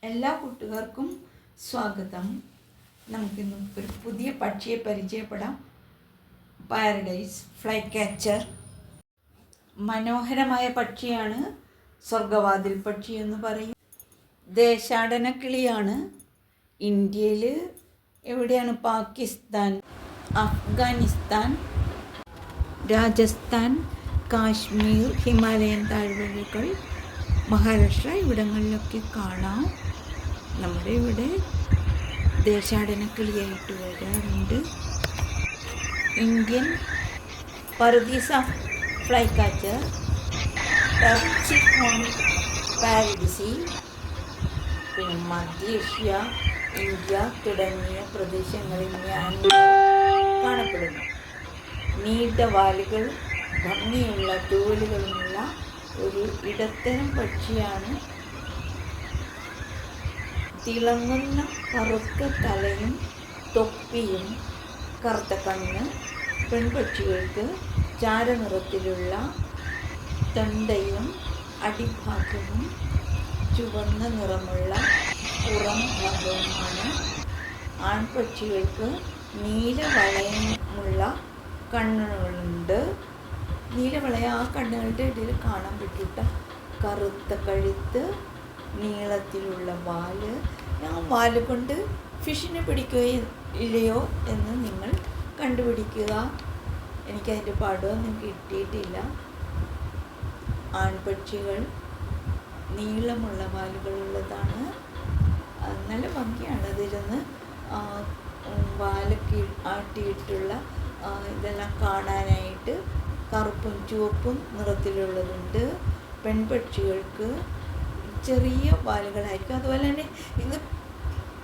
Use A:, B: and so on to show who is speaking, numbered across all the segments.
A: എല്ലാ കൂട്ടുകാർക്കും സ്വാഗതം. നമുക്കിന്ന് ഒരു പുതിയ പക്ഷിയെ പരിചയപ്പെടാം. Paradise fly catcher. മനോഹരമായ പക്ഷിയാണ്. സ്വർഗവാതിൽ പക്ഷി എന്ന് പറയും. ദേശാടന കിളിയാണ്. ഇന്ത്യയിൽ എവിടെയാണ്? പാകിസ്ഥാൻ, അഫ്ഗാനിസ്ഥാൻ, രാജസ്ഥാൻ, കാശ്മീർ, ഹിമാലയൻ താഴ്വരകൾ, മഹാരാഷ്ട്ര ഇവിടങ്ങളിലൊക്കെ കാണാം. നമ്മുടെ ഇവിടെ ദേശാടന കിളിയായിട്ട് വരാറുണ്ട്. ഇന്ത്യൻ പറുദീസ ഫ്ലൈ കാച്ചർ, ടെർസിഫോൺ പാരഡിസി, പിന്നെ മധ്യേഷ്യ, ഇന്ത്യ തുടങ്ങിയ പ്രദേശങ്ങളിൽ കാണപ്പെടുന്നു. നീണ്ട വാലുകൾ, ഭംഗിയുള്ള തൂവലുകളുമുള്ള ഒരു ഇടത്തരം പക്ഷിയാണ്. തിളങ്ങുന്ന കറുത്ത തലയും തൊപ്പിയും കറുത്ത കണ്ണ്. പെൺപക്ഷികൾക്ക് ചാരനിറത്തിലുള്ള തൊണ്ടയും അടിഭാഗവും ചുവന്ന നിറമുള്ള പുറം ഭാഗവുമാണ്. ആൺപക്ഷികൾക്ക് നീലവളയമുള്ള കണ്ണുകളുണ്ട്. നീലവളയ ആ കണ്ണുകളുടെ ഇടയിൽ കാണാൻ പറ്റിയിട്ട് കറുത്ത കഴുത്ത്, നീളത്തിലുള്ള വാല്. ആ വാല് കൊണ്ട് ഫിഷിനെ പിടിക്കുകയില്ലയോ എന്ന് നിങ്ങൾ കണ്ടുപിടിക്കുക. എനിക്കതിൻ്റെ പടമൊന്നും കിട്ടിയിട്ടില്ല. ആൺപക്ഷികൾ നീളമുള്ള വാലുകളുള്ളതാണ്. നല്ല ഭംഗിയാണ്. അതിരുന്ന് വാലൊക്കെ ആട്ടിയിട്ടുള്ള ഇതെല്ലാം കാണാനായിട്ട്. കറുപ്പും ചുവപ്പും നിറത്തിലുള്ളതുണ്ട്. പെൺപക്ഷികൾക്ക് ചെറിയ വാലുകളായിരിക്കും. അതുപോലെ തന്നെ ഇത്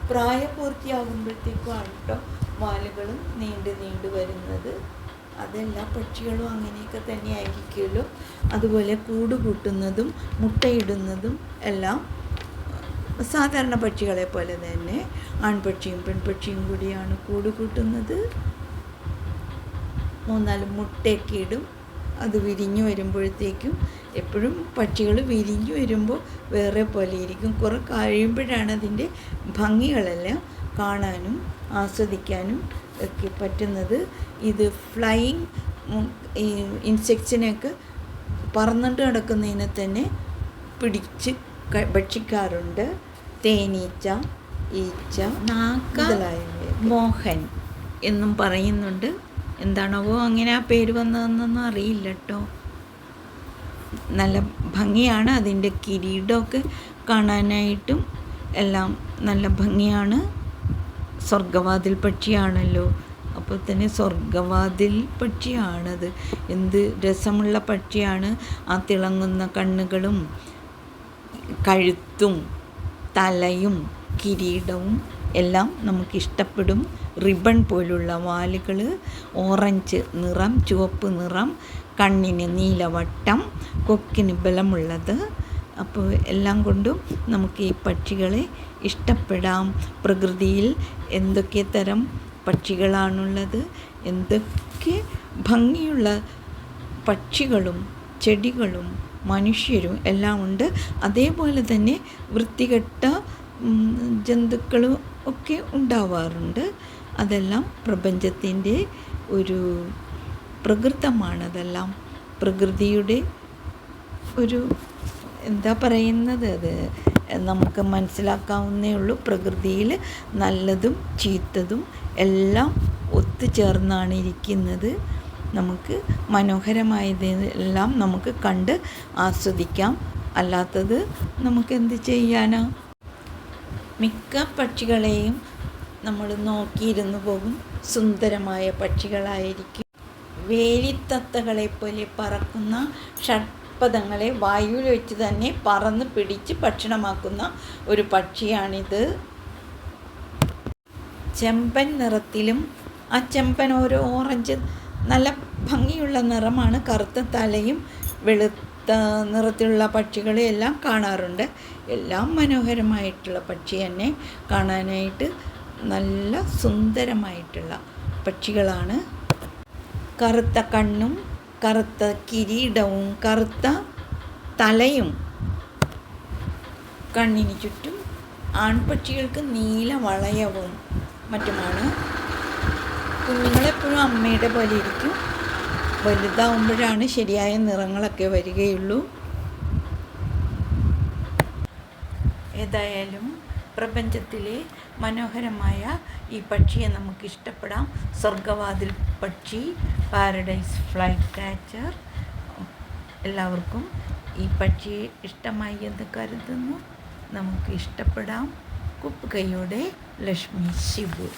A: പ്രായപൂർത്തിയാകുമ്പോഴത്തേക്കുമാണ് കേട്ടോ വാലുകളും നീണ്ടു വരുന്നത്. അതെല്ലാ പക്ഷികളും അങ്ങനെയൊക്കെ തന്നെ ആയിരിക്കുമല്ലോ. അതുപോലെ കൂട് കൂട്ടുന്നതും മുട്ടയിടുന്നതും എല്ലാം സാധാരണ പക്ഷികളെ പോലെ തന്നെ ആൺപക്ഷിയും പെൺപക്ഷിയും കൂടിയാണ് കൂട് കൂട്ടുന്നത്. 3-4 മുട്ടയൊക്കെ ഇടും. അത് വിരിഞ്ഞു വരുമ്പോഴത്തേക്കും എപ്പോഴും പക്ഷികൾ വിരിഞ്ഞു വരുമ്പോൾ വേറെ പോലെ ഇരിക്കും. കുറേ കഴിയുമ്പോഴാണ് അതിൻ്റെ ഭംഗികളെല്ലാം കാണാനും ആസ്വദിക്കാനും ഒക്കെ പറ്റുന്നത്. ഇത് ഫ്ലൈയിങ് ഇൻസെക്ട്സിനെയൊക്കെ പറന്നിട്ട് നടക്കുന്നതിനെ തന്നെ പിടിച്ച് ഭക്ഷിക്കാറുണ്ട്. തേനീച്ച, ഈച്ച, മുതലായവ. മോഹൻ എന്നും പറയുന്നുണ്ട്. എന്താണാവോ അങ്ങനെ ആ പേര് വന്നതെന്നൊന്നും അറിയില്ല കേട്ടോ. നല്ല ഭംഗിയാണ്. അതിൻ്റെ കിരീടമൊക്കെ കാണാനായിട്ടും എല്ലാം നല്ല ഭംഗിയാണ്. സ്വർഗവാതിൽ പക്ഷിയാണല്ലോ, അപ്പോൾ തന്നെ സ്വർഗവാതിൽ പക്ഷിയാണത്. എന്ത് രസമുള്ള പക്ഷിയാണ്. ആ തിളങ്ങുന്ന കണ്ണുകളും കഴുത്തും തലയും കിരീടവും എല്ലാം നമുക്കിഷ്ടപ്പെടും. റിബൺ പോലുള്ള വാലുകൾ, ഓറഞ്ച് നിറം, ചുവപ്പ് നിറം, കണ്ണിന് നീലവട്ടം, കൊക്കിന് ബലമുള്ളത്. അപ്പോൾ എല്ലാം കൊണ്ടും നമുക്ക് ഈ പക്ഷികളെ ഇഷ്ടപ്പെടാം. പ്രകൃതിയിൽ എന്തൊക്കെ തരം പക്ഷികളാണുള്ളത്, എന്തൊക്കെ ഭംഗിയുള്ള പക്ഷികളും ചെടികളും മനുഷ്യരും എല്ലാം ഉണ്ട്. അതേപോലെ തന്നെ വൃത്തികെട്ട ജന്തുക്കളും ഒക്കെ ഉണ്ടാവാറുണ്ട്. അതെല്ലാം പ്രപഞ്ചത്തിൻ്റെ ഒരു പ്രകൃതമാണ്. അതെല്ലാം പ്രകൃതിയുടെ ഒരു എന്താ പറയുന്നത്, അത് നമുക്ക് മനസ്സിലാക്കാവുന്നേ ഉള്ളൂ. പ്രകൃതിയിൽ നല്ലതും ചീത്തതും എല്ലാം ഒത്തുചേർന്നാണ് ഇരിക്കുന്നത്. നമുക്ക് മനോഹരമായതെല്ലാം നമുക്ക് കണ്ട് ആസ്വദിക്കാം. അല്ലാത്തത് നമുക്ക് എന്ത് ചെയ്യാനാ? മിക്ക പക്ഷികളെയും നമ്മൾ നോക്കിയിരുന്നു പോകും. സുന്ദരമായ പക്ഷികളായിരിക്കും. വേലിത്തത്തകളെപ്പോലെ പറക്കുന്ന ഷഡ്പദങ്ങളെ വായുവിൽ വെച്ച് തന്നെ പറന്ന് പിടിച്ച് ഭക്ഷണമാക്കുന്ന ഒരു പക്ഷിയാണിത്. ചെമ്പൻ നിറത്തിലും, ആ ചെമ്പൻ ഓരോ ഓറഞ്ച് നല്ല ഭംഗിയുള്ള നിറമാണ്. കറുത്ത തലയും വെളുത്ത നിറത്തിലുള്ള പക്ഷികളെ എല്ലാം കാണാറുണ്ട്. എല്ലാം മനോഹരമായിട്ടുള്ള പക്ഷി തന്നെ. കാണാനായിട്ട് നല്ല സുന്ദരമായിട്ടുള്ള പക്ഷികളാണ്. കറുത്ത കണ്ണും കറുത്ത കിരീടവും കറുത്ത തലയും കണ്ണിന് ചുറ്റും ആൺപക്ഷികൾക്ക് നീല വളയവും മറ്റുമാണ്. കുഞ്ഞുങ്ങളെപ്പോഴും അമ്മയുടെ പോലെ ഇരിക്കും. വലുതാവുമ്പോഴാണ് ശരിയായ നിറങ്ങളൊക്കെ വരികയുള്ളൂ. ഏതായാലും പ്രപഞ്ചത്തിലെ മനോഹരമായ ഈ പക്ഷിയെ നമുക്ക് ഇഷ്ടപ്പെടാം. സ്വർഗവാതിൽ പക്ഷി, പാരഡൈസ് ഫ്ലൈ കാച്ചർ. എല്ലാവർക്കും ഈ പക്ഷിയെ ഇഷ്ടമായി എന്ന് കരുതുന്നു. നമുക്ക് ഇഷ്ടപ്പെടാം. കുപ്പുകൈയോടെ ലക്ഷ്മി ശിവു.